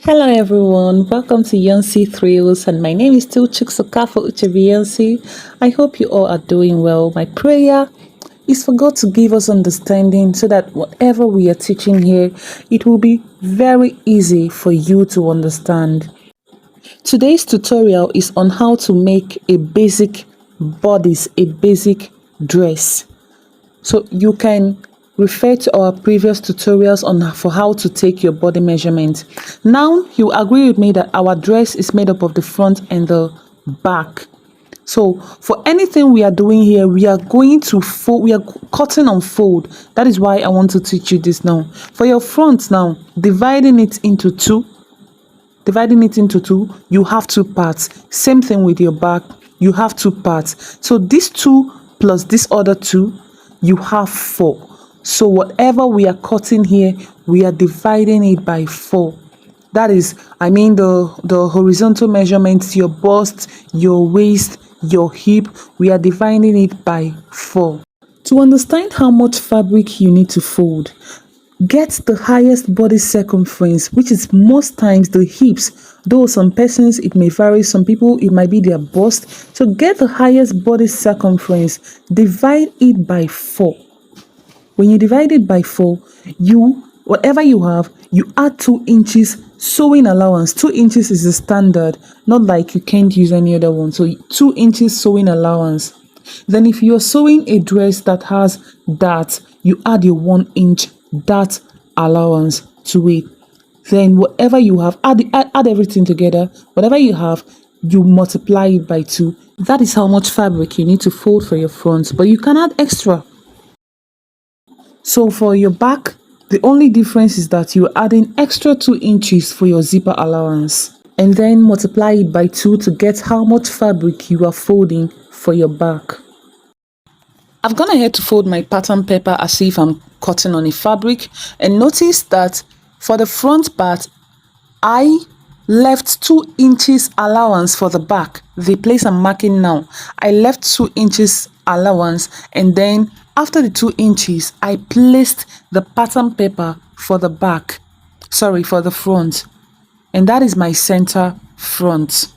Hello everyone, welcome to Yancy Thrills, and my name is still Chuksokafo Uchebiyansi. I hope you all are doing well. My prayer is for God to give us understanding so that whatever we are teaching here, it will be very easy for you to understand. Today's tutorial is on how to make a basic bodice, a basic dress. So you can refer to our previous tutorials on for how to take your body measurement. Now you agree with me that our dress is made up of the front and the back. So for anything we are doing here, we are going to fold, we are cutting on fold. That is why I want to teach you this now. For your front now, dividing it into two, you have two parts. Same thing with your back, you have two parts. So these two plus this other two, you have four. So whatever we are cutting here, we are dividing it by 4. That is, the horizontal measurements, your bust, your waist, your hip, we are dividing it by 4. To understand how much fabric you need to fold, get the highest body circumference, which is most times the hips. Though some persons it may vary, some people it might be their bust. So get the highest body circumference, divide it by 4. When you divide it by 4, whatever you have, you add 2 inches sewing allowance. 2 inches is the standard, not like you can't use any other one. So 2 inches sewing allowance. Then if you're sewing a dress that has that, you add your 1 inch dart allowance to it. Then whatever you have, add everything together. Whatever you have, you multiply it by 2. That is how much fabric you need to fold for your front, but you can add extra. So for your back, the only difference is that you're adding extra 2 inches for your zipper allowance, and then multiply it by 2 to get how much fabric you are folding for your back. I've gone ahead to fold my pattern paper as if I'm cutting on a fabric, and notice that for the front part, I left 2 inches allowance for the back. The place I'm marking now, I left 2 inches allowance, and then after the 2 inches, I placed the pattern paper for the back, for the front, and that is my center front.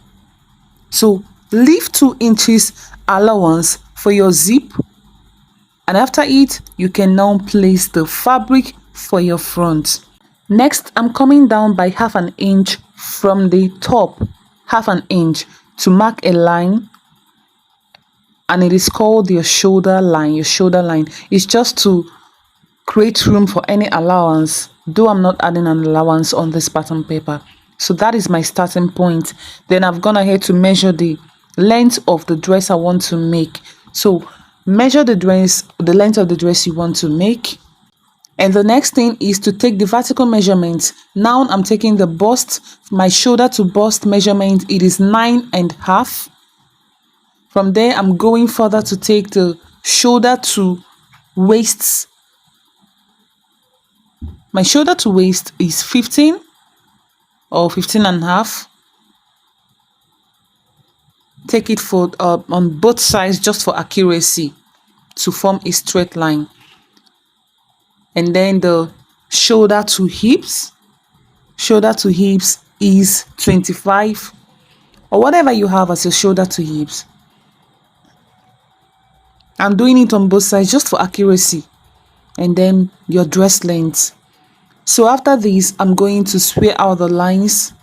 So leave 2 inches allowance for your zip, and after it, you can now place the fabric for your front. Next, I'm coming down by ½ an inch from the top, ½ an inch, to mark a line, and it is called your shoulder line. Your shoulder line is just to create room for any allowance, though I'm not adding an allowance on this pattern paper. So that is my starting point. Then I've gone ahead to measure the length of the dress I want to make. So measure the length of the dress you want to make. And the next thing is to take the vertical measurement. Now I'm taking the bust, my shoulder to bust measurement, it is 9.5. From there, I'm going further to take the shoulder to waist. My shoulder to waist is 15 or 15.5. Take it for on both sides just for accuracy to form a straight line. And then the shoulder to hips is 25, or whatever you have as your shoulder to hips. I'm doing it on both sides just for accuracy. And then your dress length. So after this, I'm going to square out the lines.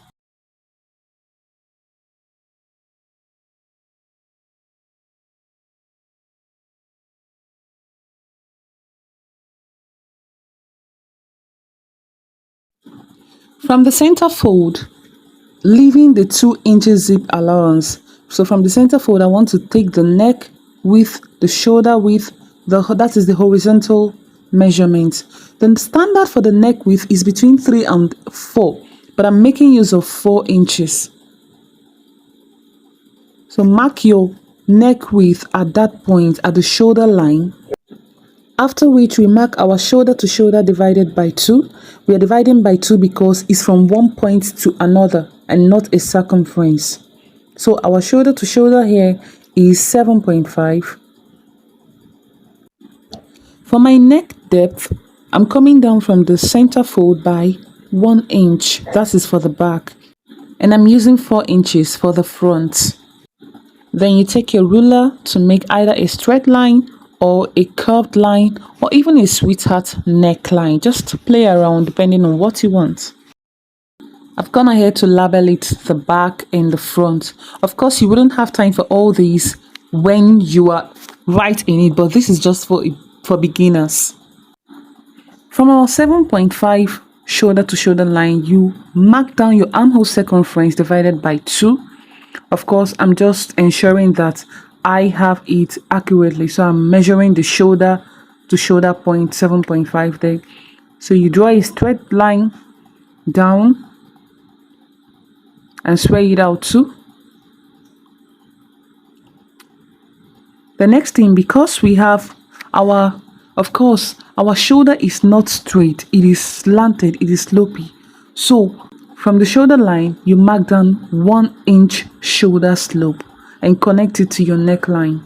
From the center fold, leaving the 2 inches zip allowance. So from the center fold, I want to take the neck width, the shoulder width, that is the horizontal measurement. Then the standard for the neck width is between 3 and 4, but I'm making use of 4 inches. So mark your neck width at that point at the shoulder line. After which we mark our shoulder to shoulder divided by 2. We are dividing by 2 because it's from one point to another and not a circumference. So our shoulder to shoulder here is 7.5. For my neck depth, I'm coming down from the center fold by 1 inch, that is for the back, and I'm using 4 inches for the front. Then you take your ruler to make either a straight line or a curved line or even a sweetheart neckline. Just play around depending on what you want. I've gone ahead to label it the back and the front. Of course, you wouldn't have time for all these when you are right in it, but this is just for beginners. From our 7.5 shoulder to shoulder line, you mark down your armhole circumference divided by 2. Of course, I'm just ensuring that I have it accurately. So I'm measuring the shoulder to shoulder point 7.5 there. So you draw a straight line down and sway it out too. The next thing, because we have of course, our shoulder is not straight, it is slanted, it is slopey. So from the shoulder line, you mark down 1 inch shoulder slope and connect it to your neckline.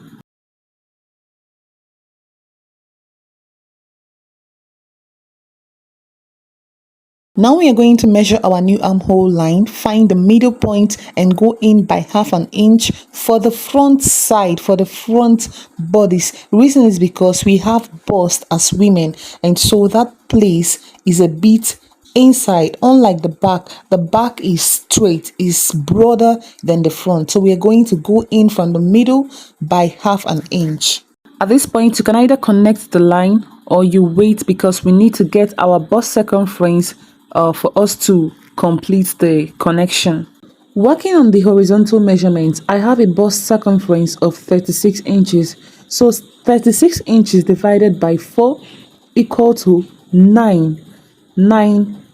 Now we are going to measure our new armhole line, find the middle point and go in by 1/2 inch for the front side, for the front bodice. Reason is because we have bust as women, and so that place is a bit inside. Unlike the back is straight, is broader than the front. So we are going to go in from the middle by 1/2 inch. At this point, you can either connect the line or you wait, because we need to get our bust circumference for us to complete the connection. Working on the horizontal measurements, I have a bust circumference of 36 inches. So 36 inches divided by 4 equal to 9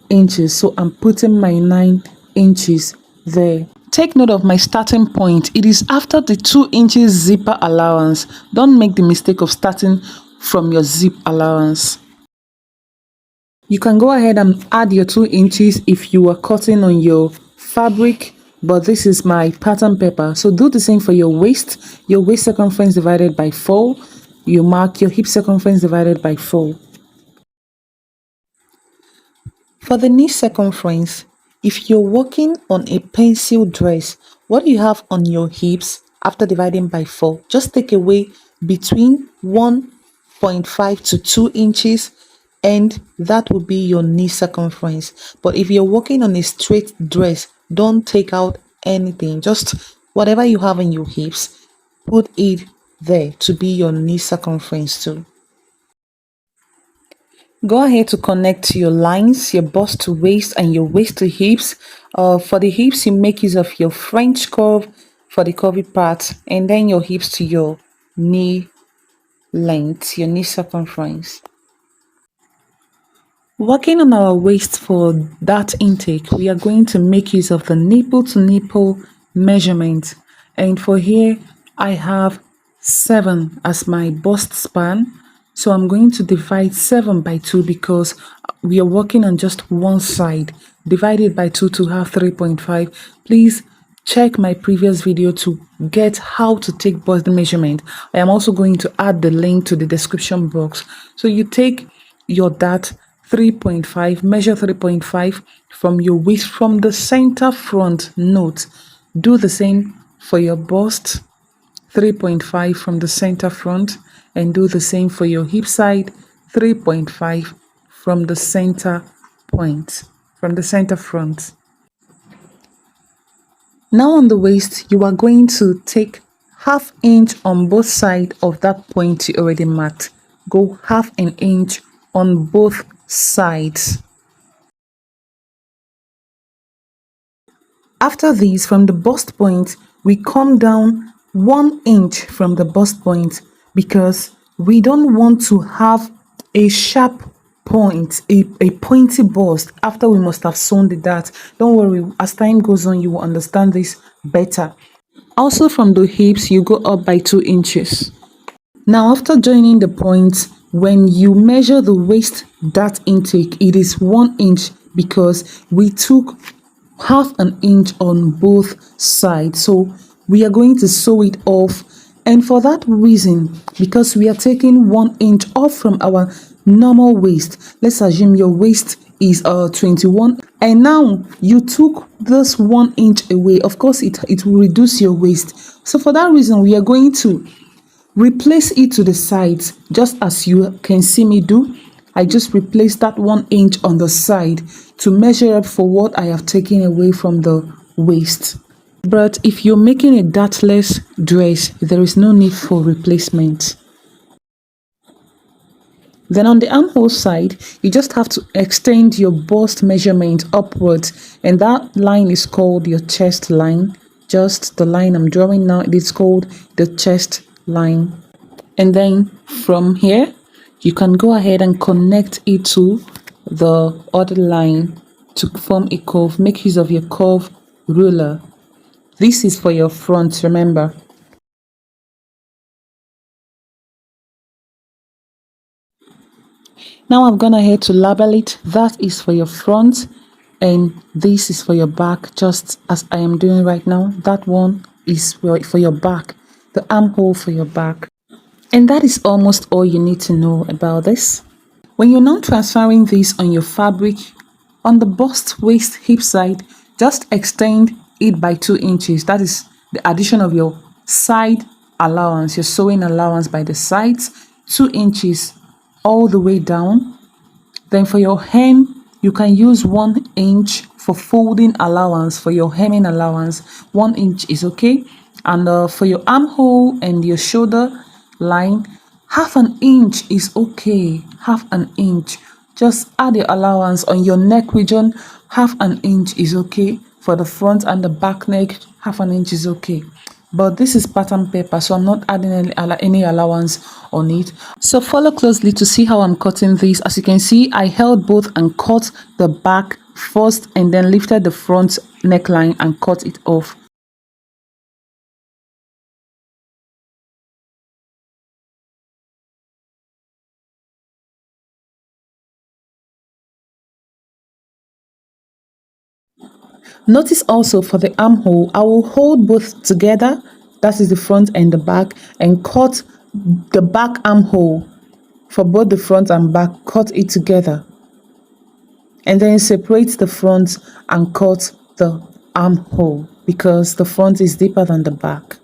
inches. So I'm putting my 9 inches there. Take note of my starting point. It is after the 2 inches zipper allowance. Don't make the mistake of starting from your zip allowance. You can go ahead and add your 2 inches if you are cutting on your fabric, but this is my pattern paper. So do the same for your waist circumference divided by 4. You mark your hip circumference divided by 4. For the knee circumference, if you're working on a pencil dress, what you have on your hips after dividing by 4, just take away between 1.5 to 2 inches, and that will be your knee circumference. But if you're working on a straight dress, don't take out anything. Just whatever you have in your hips, put it there to be your knee circumference too. Go ahead to connect your lines, your bust to waist and your waist to hips. For the hips, you make use of your French curve for the curvy part, and then your hips to your knee length, your knee circumference. Working on our waist for that intake, we are going to make use of the nipple to nipple measurement. And for here, I have 7 as my bust span. So I'm going to divide 7 by 2 because we are working on just one side. Divide it by 2 to have 3.5. Please check my previous video to get how to take bust measurement. I am also going to add the link to the description box. So you take your dart 3.5, measure 3.5 from your waist, from the center front. Note, do the same for your bust, 3.5 from the center front, and do the same for your hip side, 3.5 from the center point, from the center front. Now on the waist, you are going to take 1/2 inch on both sides of that point you already marked. Go 1/2 inch on both sides. After this, from the bust point, we come down 1 inch from the bust point because we don't want to have a sharp point, a pointy bust after we must have sewn the dart. Don't worry, as time goes on, you will understand this better. Also from the hips, you go up by 2 inches. Now after joining the points, when you measure the waist dart intake, it is 1 inch because we took 1/2 inch on both sides. So we are going to sew it off, and for that reason, because we are taking 1 inch off from our normal waist, let's assume your waist is 21, and now you took this 1 inch away. Of course, it will reduce your waist. So for that reason, we are going to replace it to the sides, just as you can see me do. I just replaced that 1 inch on the side to measure up for what I have taken away from the waist. But if you're making a dartless dress, there is no need for replacement. Then on the armhole side, you just have to extend your bust measurement upwards, and that line is called your chest line. Just the line I'm drawing now, it is called the chest line. And then from here, you can go ahead and connect it to the other line to form a curve. Make use of your curve ruler. This is for your front, remember. Now I've gone ahead to label it. That is for your front, and this is for your back, just as I am doing right now. That one is for your back, the armhole for your back. And that is almost all you need to know about this. When you're now transferring this on your fabric, on the bust, waist, hip side, just extend it by 2 inches. That is the addition of your side allowance, your sewing allowance by the sides, 2 inches all the way down. Then for your hem, you can use 1 inch for folding allowance. For your hemming allowance, 1 inch is okay. And for your armhole and your shoulder line, half an inch is okay. Half an inch. Just add your allowance. On your neck region, half an inch is okay. For the front and the back neck, half an inch is okay. But this is pattern paper, so I'm not adding any allowance on it. So follow closely to see how I'm cutting this. As you can see, I held both and cut the back first, and then lifted the front neckline and cut it off. Notice also for the armhole, I will hold both together, that is the front and the back, and cut the back armhole for both the front and back, cut it together. And then separate the front and cut the armhole because the front is deeper than the back.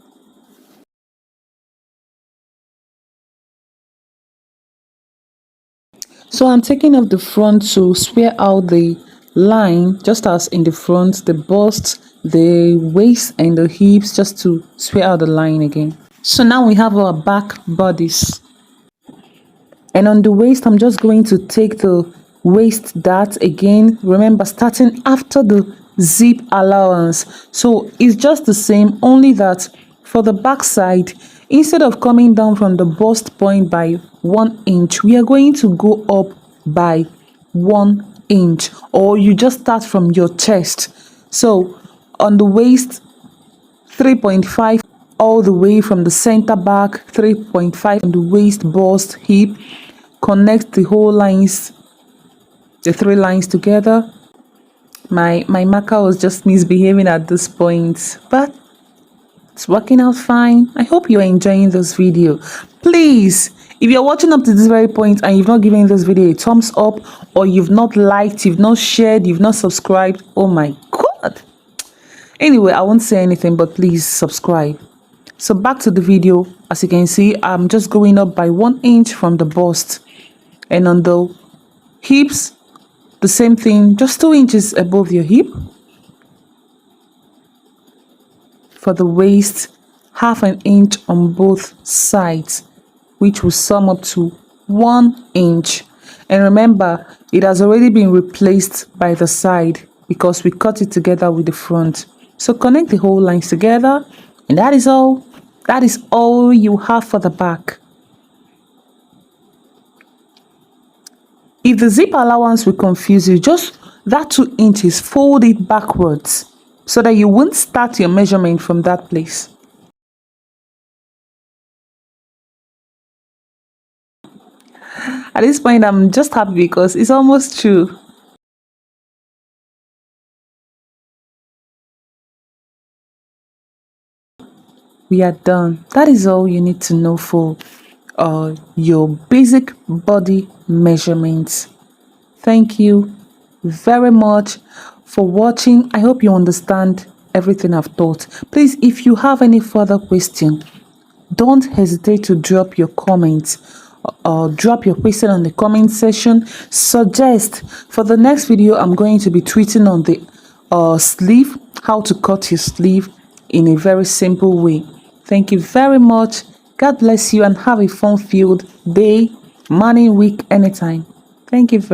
So I'm taking off the front to square out the line, just as in the front, the bust, the waist and the hips, just to square out the line again. So now we have our back bodice. And on the waist, I'm just going to take the waist dart again. Remember, starting after the zip allowance. So it's just the same, only that for the back side, instead of coming down from the bust point by 1 inch, we are going to go up by 1 inch, or you just start from your chest. So on the waist, 3.5 all the way from the center back, 3.5 on the waist, bust, hip. Connect the whole lines, the 3 lines together. My marker was just misbehaving at this point, but it's working out fine. I hope you're enjoying this video. Please, if you're watching up to this very point and you've not given this video a thumbs up, or you've not liked, you've not shared, you've not subscribed, oh my god. Anyway, I won't say anything, but please subscribe. So back to the video. As you can see, I'm just going up by 1 inch from the bust, and on the hips, the same thing, just 2 inches above your hip. For the waist, half an inch on both sides, which will sum up to 1 inch. And remember, it has already been replaced by the side because we cut it together with the front. So connect the whole lines together, and that is all. That is all you have for the back. If the zip allowance will confuse you, just that 2 inches, fold it backwards so that you won't start your measurement from that place. At this point, I'm just happy because it's almost true. We are done. That is all you need to know for your basic body measurements. Thank you. very much for watching. I hope you understand everything I've taught. Please, if you have any further question, don't hesitate to drop your comments or drop your question on the comment section. Suggest for the next video, I'm going to be tweeting on the sleeve, how to cut your sleeve in a very simple way. Thank you very much. God bless you and have a fun-filled day, morning, week, anytime. Thank you very